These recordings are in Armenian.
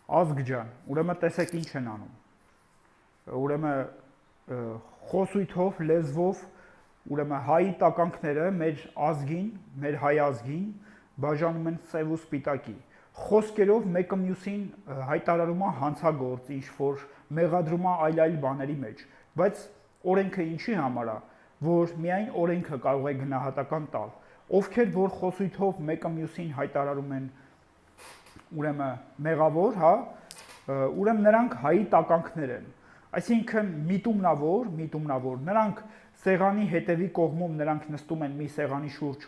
Ազգ ջան, ուրեմն տեսեք ինչ են անում։ Ուրեմն խոսույթով, լեզվով, ուրեմն հայի տականքները մեր ազգին, մեր հայ ազգին բաժանում են սև ու սպիտակի։ Խոսքերով մեկը մյուսին հայտարարում է հանցագործ, ինչ որ մեղադրում է այլ բաների մեջ, բայց օրենքը ինչի համար է, որ միայն օրենքը կարող է գնահատական տալ։ Ովքեր որ խոսույթով մեկը մյուսին հայտարարում են ուրեմն մեղավոր, հա, ուրեմն նրանք հայի տականքներ են։ Այսինքն միտումնավոր, նրանք սեղանի հետևի կողմում նրանք նստում են մի սեղանի շուրջ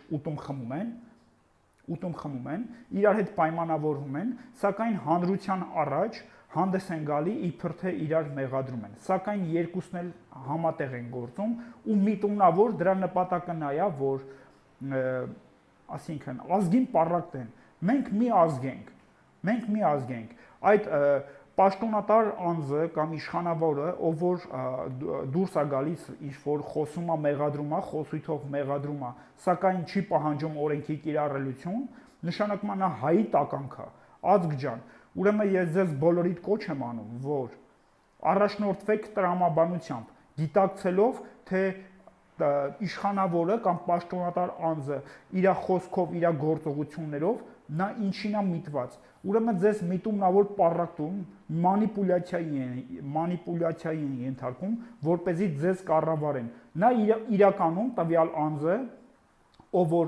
ուտում խմում են, իրար հետ պայմանավորվում են, սակայն հանրության առաջ հանդես են գալի իբր թե իրար մեղադրում են, սակայն երկուսն էլ համատեղ են գործում ու միտումնավոր դրա նպատակը նա է, որ ասինքն ազգին պառակտեն, մենք մի ազգ ենք, այդ պաշտոնատար անձը կամ իշխանավորը, ով որ դուրս է գալիս ինչ որ խոսում է, մեղադրում է, խոսույթով մեղադրում է, սակայն չի պահանջում օրենքի կիրառելություն, նշանակում է նա հայի տականք է, ազգ ջան, ուրեմն ես ձեզ բոլորիդ կոչ եմ անում, որ առաջնորդվեք տրամաբանությամբ, գիտակցելով, թե իշխանավորը կամ պաշտոնատար անձը իր խոսքով, իր գործողություններով նա ինչին է միտված։ Ուրեմն ձեզ միտումնավոր պառակտում, մանիպուլյացիայի են ենթարկում, որպեսզի ձեզ կառավարեն։ Նա իրականում տվյալ անձը, ով որ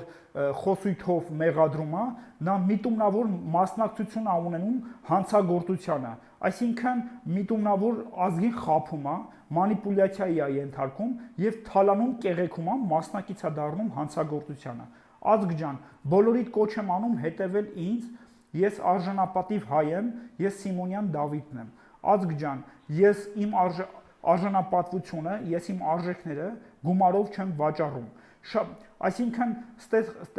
խոսույթով մեղադրում է, նա միտումնավոր մասնակցություն է ունենում հանցագործությանը, այսինքն միտումնավոր ազգին խաբում է, մանիպուլյացիայի է ենթարկում եւ թալանում կեղեքում է, մասնակից է դառնում հանցագործությանը։ Ազգ ջան, բոլորիդ կոչ եմ անում հետևել ինձ, ես արժանապատիվ հայ եմ, ես Սիմոնյան Դավիթն եմ։ Ազգ ջան, ես իմ արժանապատվությունը, ես իմ արժեքները գումարով չեմ վաճառում։ Այսինքն,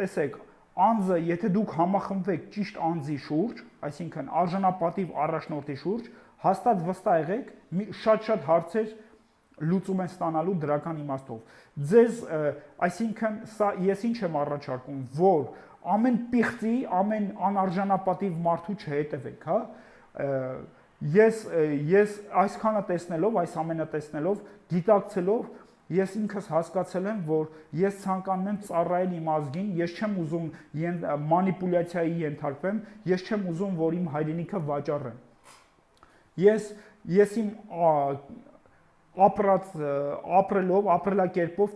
տեսեք, անձը, եթե դուք համախմբվեք ճիշտ անձի շուրջ, այսինքն արժանապատիվ առաջնորդի շուրջ, հաստատ վստահ եղեք, շատ հարցեր լուծում են ստանալու դրական իմաստով։ Ձեզ, այսինքն, սա ես ինչ եմ առաջարկում, որ ամեն պիղծի, ամեն անարժանապատիվ մարդու չհետևեք, հա։ Ես այսքանը տեսնելով, այս ամենը տեսնելով, գիտակցելով, ես ինքս հասկացել եմ, որ ես ցանկանում եմ ծառայել իմ ազգին, ես չեմ ուզում մանիպուլյացիայի ենթարկվեմ, ես չեմ ուզում, որ իմ հայրենիքը վաճառեմ։ Ես իմ ապրելակերպով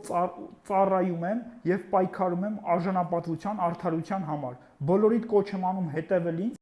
ծառայում եմ եւ պայքարում եմ արժանապատվության, արդարության համար։ Բոլորիդ կոչ եմ անում հետևել ինձ